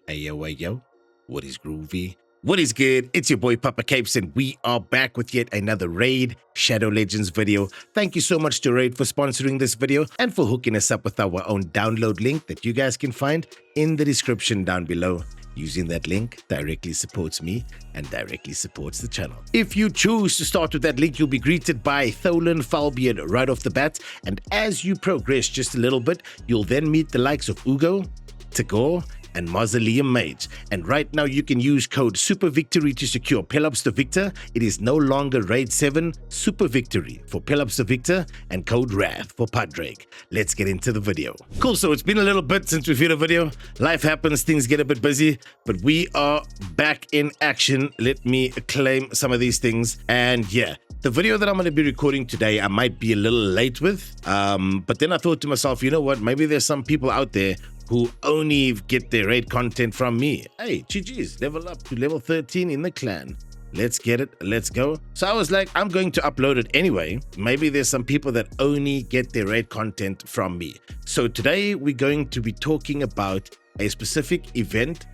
Ayo, what is groovy? What is good? It's your boy Papa Capes, and we are back with yet another Raid Shadow Legends video. Thank you so much to Raid for sponsoring this video and for hooking us up with our own download link that you guys can find in the description down below. Using that link directly supports me and directly supports the channel. If you choose to start with that link, you'll be greeted by Tholan Falbeard right off the bat, and as you progress just a little bit, you'll then meet the likes of Ugo, Tagore, and Mausoleum Mage. And right now you can use code SUPERVICTORY to secure Pelops the Victor. It is no longer Raid 7 Super Victory for Pelops the Victor and code WRATH for Padrake. Let's get into the video. Cool, so it's been a little bit since we've hit a video. Life happens, things get a bit busy, but we are back in action. Let me claim some of these things. And yeah, the video that I'm going to be recording today, I might be a little late with, but then I thought to myself, you know what, maybe there's some people out there who only get their raid content from me. Hey, GG's, level up to level 13 in the clan. Let's get it, let's go. So I was like, I'm going to upload it anyway. Maybe there's some people that only get their raid content from me. So today we're going to be talking about a specific event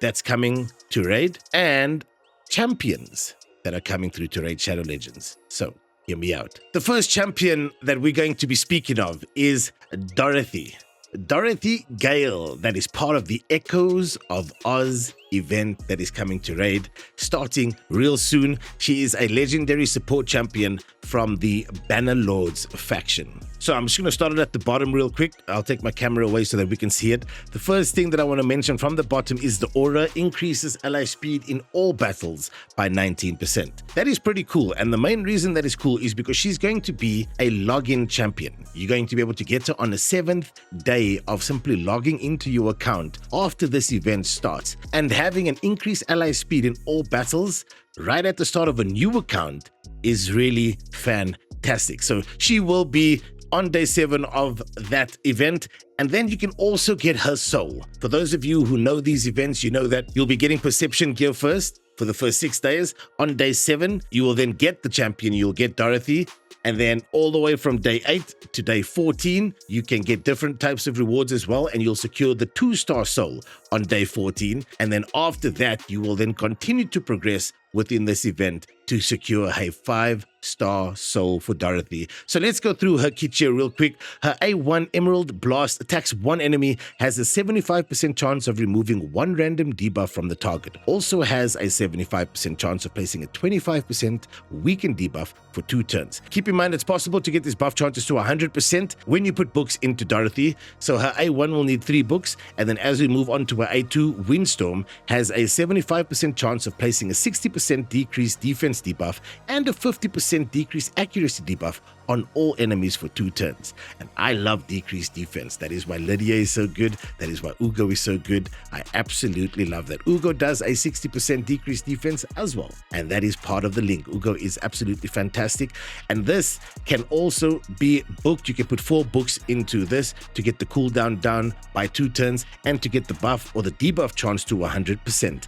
that's coming to Raid and champions that are coming through to Raid Shadow Legends. So hear me out. The first champion that we're going to be speaking of is Dorothy Gale, that is part of the Echoes of Oz event that is coming to Raid starting real soon. She is a legendary support champion from the Banner Lords faction. So I'm just going to start it at the bottom real quick. I'll take my camera away so that we can see it. The first thing that I want to mention from the bottom is the aura increases ally speed in all battles by 19%. That is pretty cool, and the main reason that is cool is because she's going to be a login champion. You're going to be able to get her on the 7th day of simply logging into your account after this event starts, and having an increased ally speed in all battles right at the start of a new account is really fantastic. So she will be on day 7 of that event, and then you can also get her soul. For those of you who know these events, you know that you'll be getting perception gear first for the first 6 days. On day 7, you will then get the champion, you'll get Dorothy, and then all the way from day 8 to day 14, you can get different types of rewards as well, and you'll secure the 2-star soul on day 14. And then after that, you will then continue to progress within this event to secure a 5-star soul for Dorothy. So let's go through her kit here real quick. Her A1 Emerald Blast attacks one enemy, has a 75% chance of removing one random debuff from the target. Also has a 75% chance of placing a 25% weakened debuff for 2 turns. Keep in mind it's possible to get these buff chances to 100% when you put books into Dorothy. So her A1 will need 3 books, and then as we move on to her A2, Windstorm has a 75% chance of placing a 60% decreased defense debuff and a 50% decreased accuracy debuff on all enemies for 2 turns. And I love decreased defense. That is why Lydia is so good. That is why Ugo is so good. I absolutely love that. Ugo does a 60% decreased defense as well, and that is part of the link. Ugo is absolutely fantastic, and this can also be booked. You can put 4 books into this to get the cooldown down by 2 turns and to get the buff or the debuff chance to 100%.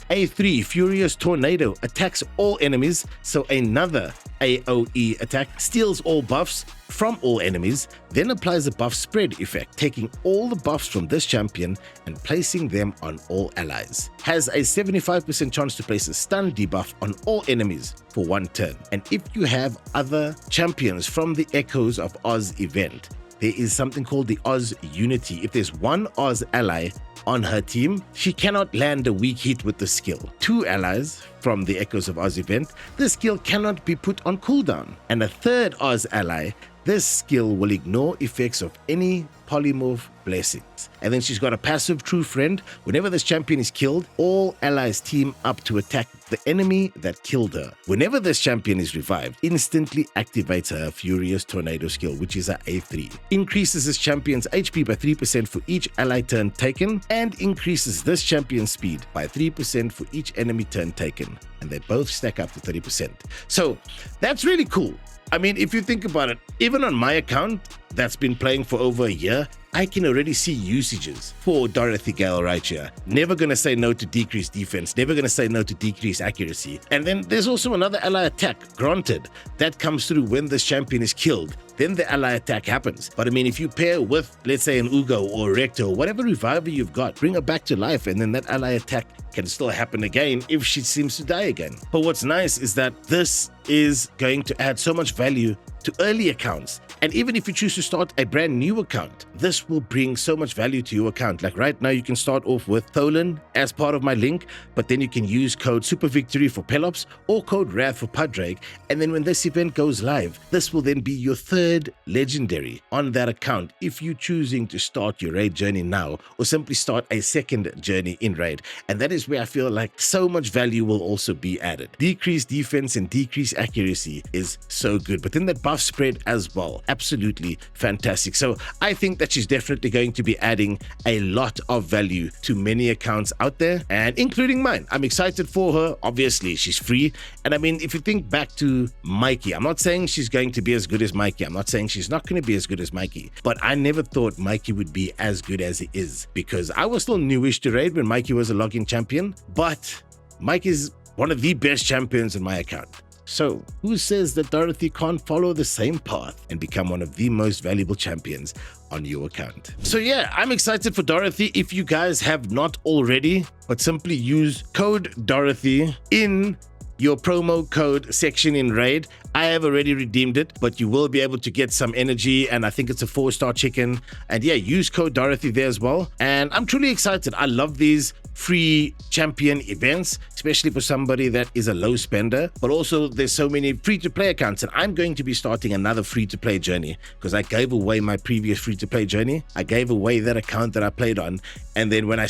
A3 Furious Tornado attacks all enemies, so another AoE attack, steals all buffs from all enemies, then applies a buff spread effect, taking all the buffs from this champion and placing them on all allies. Has a 75% chance to place a stun debuff on all enemies for 1 turn. And if you have other champions from the Echoes of Oz event, there is something called the Oz Unity. If there's one Oz ally on her team, she cannot land a weak hit with the skill. 2 allies from the Echoes of Oz event, the skill cannot be put on cooldown. And a 3rd Oz ally, this skill will ignore effects of any polymorph blessings. And then she's got a passive True Friend. Whenever this champion is killed, all allies team up to attack the enemy that killed her. Whenever this champion is revived, instantly activates her Furious Tornado skill, which is her A3. Increases this champion's HP by 3% for each ally turn taken, and increases this champion's speed by 3% for each enemy turn taken. And they both stack up to 30%. So that's really cool. I mean, if you think about it, even on my account, that's been playing for over a year, I can already see usages for Dorothy Gale right here. Never going to say no to decreased defense, never going to say no to decreased accuracy. And then there's also another ally attack, granted, that comes through when this champion is killed. Then the ally attack happens. But I mean, if you pair with, let's say, an Ugo or Rector or whatever reviver you've got, bring her back to life, and then that ally attack can still happen again if she seems to die again. But what's nice is that this is going to add so much value to early accounts. And even if you choose to start a brand new account, this will bring so much value to your account. Like right now, you can start off with Tholen as part of my link, but then you can use code Super Victory for Pelops or code Wrath for Padraig. And then when this event goes live, this will then be your third legendary on that account if you're choosing to start your raid journey now or simply start a second journey in raid. And that is where I feel like so much value will also be added. Decreased defense and decreased accuracy is so good, but then that buff spread as well, absolutely fantastic. So I think that she's definitely going to be adding a lot of value to many accounts out there, and including mine. I'm excited for her. Obviously, she's free. And I mean, if you think back to Mikey, I'm not saying she's going to be as good as Mikey. I'm not saying she's not going to be as good as Mikey, but I never thought Mikey would be as good as he is, because I was still newish to raid when Mikey was a login champion, but Mike is one of the best champions in my account. So who says that Dorothy can't follow the same path and become one of the most valuable champions on your account? So yeah, I'm excited for Dorothy. If you guys have not already, but simply use code Dorothy in your promo code section in raid. I have already redeemed it, but you will be able to get some energy, and I think it's a 4-star chicken. And yeah, use code Dorothy there as well. And I'm truly excited. I love these free champion events, especially for somebody that is a low spender, but also there's so many free-to-play accounts, and I'm going to be starting another free-to-play journey because I gave away my previous free-to-play journey. I gave away that account that I played on, and then when I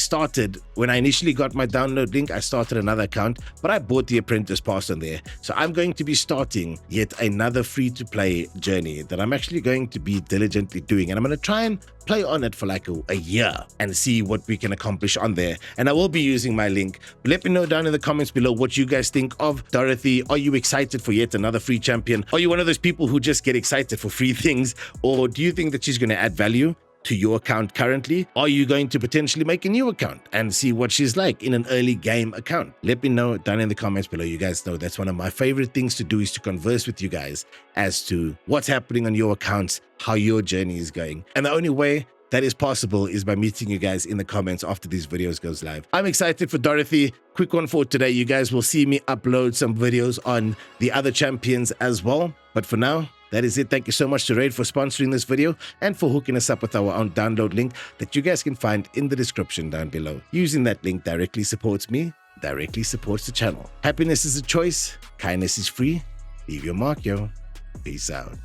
initially got my download link, I started another account, but I bought the Apprentice Pass on there. So I'm going to be starting yet another free-to-play journey that I'm actually going to be diligently doing, and I'm going to try and play on it for like a year and see what we can accomplish on there. And I will be using my link. But let me know down in the comments below what you guys think of Dorothy. Are you excited for yet another free champion? Are you one of those people who just get excited for free things? Or do you think that she's going to add value to your account currently? Are you going to potentially make a new account and see what she's like in an early game account? Let me know down in the comments below. You guys know that's one of my favorite things to do, is to converse with you guys as to what's happening on your accounts, how your journey is going. And the only way that is possible is by meeting you guys in the comments after these videos goes live. I'm excited for Dorothy. Quick one for today. You guys will see me upload some videos on the other champions as well. But for now, that is it. Thank you so much to Raid for sponsoring this video and for hooking us up with our own download link that you guys can find in the description down below. Using that link directly supports me, directly supports the channel. Happiness is a choice. Kindness is free. Leave your mark, yo. Peace out.